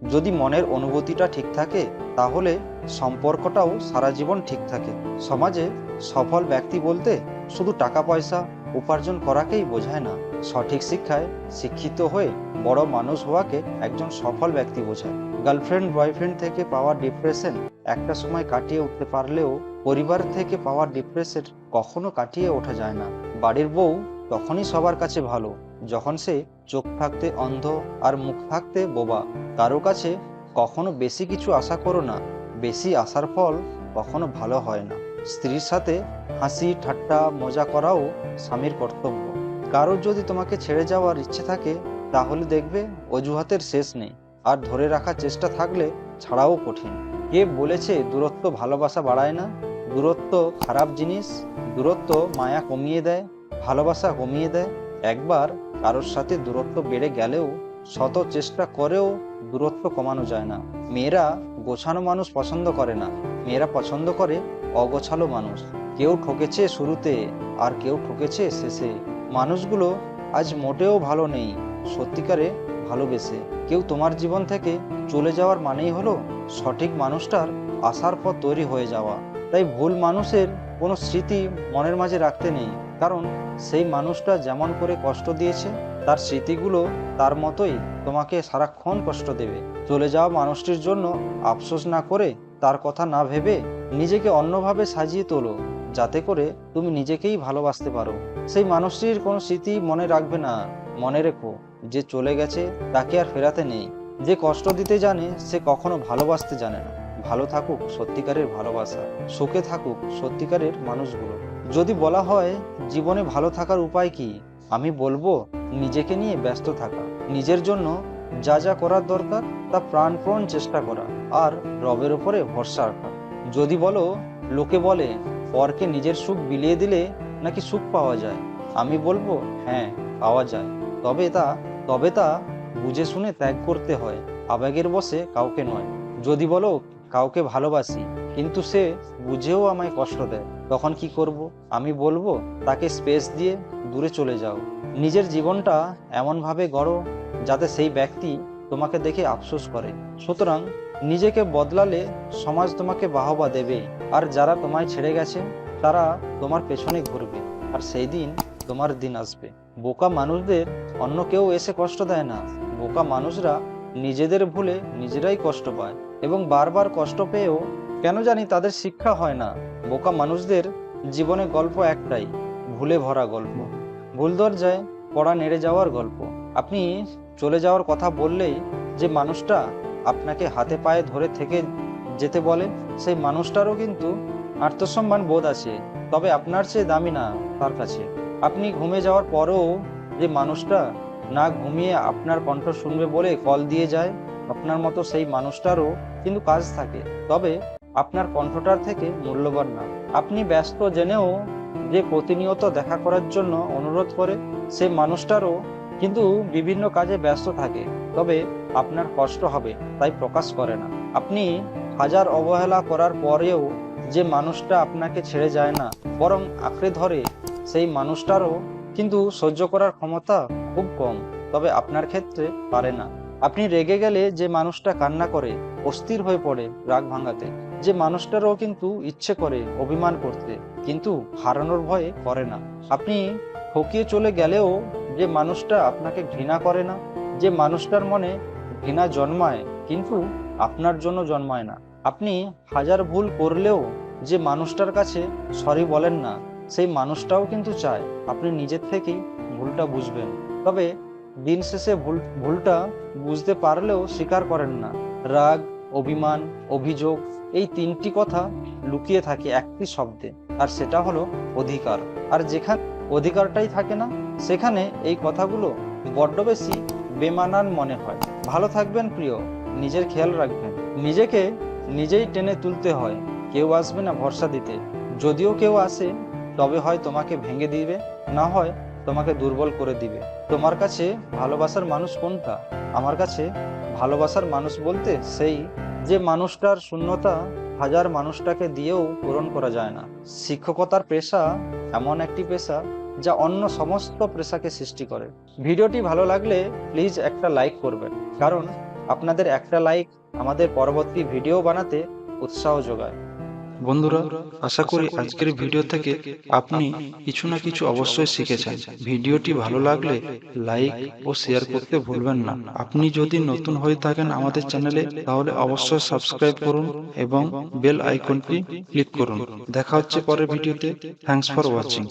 যদি মনের অনুভূতিটা ঠিক থাকে তাহলে সম্পর্কটাও সারা জীবন ঠিক থাকে। সমাজে সফল ব্যক্তি বলতে শুধু টাকা পয়সা উপার্জন করাকেই বোঝায় না। সঠিক শিক্ষায় শিক্ষিত হয়ে বড় মানুষ হওয়াকে একজন সফল ব্যক্তি বোঝায়। গার্লফ্রেন্ড বয়ফ্রেন্ড থেকে পাওয়া ডিপ্রেশন একটা সময় কাটিয়ে উঠতে পারলেও পরিবার থেকে পাওয়া ডিপ্রেশন কখনো কাটিয়ে ওঠা যায় না। বাড়ির বউ তখনই সবার কাছে ভালো যখন সে চোখ থাকতে অন্ধ আর মুখ থাকতে বোবা। কারো কাছে কখনো বেশি কিছু আশা করো না, বেশি আশার ফল কখনো ভালো হয় না। স্ত্রীর সাথে হাসি ঠাট্টা মজা করাও স্বামীর কর্তব্য। কারো যদি তোমাকে ছেড়ে যাওয়ার ইচ্ছে থাকে তাহলে দেখবে অজুহাতের শেষ নেই, আর ধরে রাখার চেষ্টা থাকলে ছাড়াও কঠিন। কে বলেছে দূরত্ব ভালোবাসা বাড়ায় না? দূরত্ব খারাপ জিনিস। দূরত্ব মায়া কমিয়ে দেয়, ভালোবাসা কমিয়ে দেয়। একবার কারোর সাথে দূরত্ব বেড়ে গেলেও শত চেষ্টা করেও দূরত্ব কমানো যায় না। মেয়েরা গোছানো মানুষ পছন্দ করে না, মেয়েরা পছন্দ করে অগোছালো মানুষ। কেউ ঠকেছে শুরুতে আর কেউ ঠকেছে শেষে। মানুষগুলো আজ মোটেও ভালো নেই সত্যিকারে ভালোবেসে। কেউ তোমার জীবন থেকে চলে যাওয়ার মানেই হলো সঠিক মানুষটার আসার পর তৈরি হয়ে যাওয়া। তাই ভুল মানুষের কোনো স্মৃতি মনের মাঝে রাখতে নেই, কারণ সেই মানুষটা যেমন করে কষ্ট দিয়েছে তার স্মৃতিগুলো তার মতোই তোমাকে সারাক্ষণ কষ্ট দেবে। চলে যাওয়া মানুষটির জন্য আফসোস না করে, তার কথা না ভেবে নিজেকে অন্যভাবে সাজিয়ে তোলো, যাতে করে তুমি নিজেকেই ভালোবাসতে পারো। সেই মানুষটির কোনো স্মৃতি মনে রাখবে না। মনে রেখো, যে চলে গেছে তাকে আর ফেরাতে নেই। যে কষ্ট দিতে জানে সে কখনো ভালোবাসতে জানে না। ভালো থাকুক সত্যিকারের ভালোবাসা, সুখে থাকুক সত্যিকারের মানুষগুলো। যদি বলা হয় জীবনে ভালো থাকার উপায় কি, আমি বলবো নিজেকে নিয়ে ব্যস্ত থাকা, নিজের জন্য যা যা করার দরকার তা প্রাণপণ চেষ্টা করা, আর রবের উপরে ভরসা রাখা। যদি বলো লোকে বলে পরকে নিজের সুখ বিলিয়ে দিলে নাকি সুখ পাওয়া যায়, আমি বলবো হ্যাঁ পাওয়া যায়, তবে তা বুঝে শুনে ত্যাগ করতে হয়, আবেগের বশে কাউকে নয়। যদি বলো কাউকে ভালোবাসি কিন্তু সে বুঝেও আমায় কষ্ট দেয়, তখন কি করব? আমি বলবো তাকে স্পেস দিয়ে দূরে চলে যাও। নিজের জীবনটা এমনভাবে গড়ো যাতে সেই ব্যক্তি তোমাকে দেখে আফসোস করে। সুতরাং নিজেকে বদলালে সমাজ তোমাকে বাহবা দেবে, আর যারা তোমায় ছেড়ে গেছে তারা তোমার পেছনে ঘুরবে, আর সেই দিন তোমার দিন আসবে। বোকা মানুষদের অন্য কেউ এসে কষ্ট দেয় না। বোকা মানুষরা নিজেদের ভুলে নিজেরাই কষ্ট পায়, এবং বারবার কষ্ট পেয়েও কেন জানি তাদের শিক্ষা হয় না। বোকা মানুষদের জীবনে গল্প একটাই, ভুলে ভরা গল্প, ভুল দরজায় পড়া নেড়ে যাওয়ার গল্প। আপনি চলে যাওয়ার কথা বললেই যে মানুষটা আপনাকে হাতে পায়ে ধরে থেকে যেতে বলে, সেই মানুষটারও কিন্তু আত্মসম্মান বোধ আছে, তবে আপনার চেয়ে দামি না তার কাছে। আপনি ঘুমে যাওয়ার পরেও যে মানুষটা না ঘুমিয়ে আপনার কণ্ঠ শুনবে বলে কল দিয়ে যায়, আপনার মতো সেই মানুষটারও কিন্তু কাজ থাকে, তবে আপনার কণ্ঠটার থেকে মূল্যবান না। আপনি ব্যস্ত জেনেও যে প্রতিনিয়ত দেখা করার জন্য অনুরোধ করে, সেই মানুষটারও কিন্তু বিভিন্ন কাজে ব্যস্ত থাকে, তবে আপনার কষ্ট হবে তাই প্রকাশ করে না। আপনি হাজার অবহেলা করার পরেও যে মানুষটা আপনাকে ছেড়ে যায় না, বরং আঁকড়ে ধরে, সেই মানুষটারও কিন্তু সহ্য করার ক্ষমতা খুব কম, তবে আপনার ক্ষেত্রে পারে না। আপনি রেগে গেলে যে মানুষটা কান্না করে, অস্থির হয়ে পড়ে রাগ ভাঙাতে, যে মানুষটারও কিন্তু ইচ্ছে করে অভিমান করতে, কিন্তু হারানোর ভয়ে করে না। আপনি ঠকিয়ে চলে গেলেও যে মানুষটা আপনাকে ঘৃণা করে না, যে মানুষটার মনে ঘৃণা জন্মায় কিন্তু আপনার জন্য জন্মায় না। আপনি হাজার ভুল করলেও যে মানুষটার কাছে সরি বলেন না, সেই মানুষটাও কিন্তু চায় আপনি নিজের থেকেই ভুলটা বুঝবেন, তবে দিন শেষে ভুলটা বুঝতে পারলেও স্বীকার করেন না। রাগ, অভিমান, অভিযোগ, এই তিনটি কথা লুকিয়ে থাকে একটি শব্দে, আর সেটা হলো অধিকার। আর যেখানে অধিকারটাই থাকে না সেখানে এই কথাগুলো বড্ড বেশি বেমানান মনে হয়। ভালো থাকবেন প্রিয়, নিজের খেয়াল রাখবেন। নিজেকে নিজেই টেনে তুলতে হয়, কেউ আসবে না ভরসা দিতে। যদিও কেউ আসে তবে হয় তোমাকে ভেঙে দিবে, না হয় তোমাকে দুর্বল করে দিবে। তোমার কাছে ভালোবাসার মানুষ কোনটা? আমার কাছে ভালোবাসার মানুষ বলতে সেই যে মানুষটার শূন্যতা হাজার মানুষটাকে দিয়েও পূরণ করা যায় না। শিক্ষকতার পেশা এমন একটি পেশা যা অন্য সমস্ত পেশাকে সৃষ্টি করে। ভিডিওটি ভালো লাগলে প্লিজ একটা লাইক করবেন, কারণ আপনাদের একটা লাইক আমাদের পরবর্তী ভিডিও বানাতে উৎসাহ যোগায়। বন্ধুরা, আশা করি আজকের ভিডিও থেকে আপনি কিছু না কিছু অবশ্যই শিখেছেন। ভিডিওটি ভালো লাগলে লাইক ও শেয়ার করতে ভুলবেন না। আপনি যদি নতুন হয়ে থাকেন আমাদের চ্যানেলে, তাহলে অবশ্যই সাবস্ক্রাইব করুন এবং বেল আইকনটি ক্লিক করুন। দেখা হচ্ছে পরের ভিডিওতে। Thanks for watching.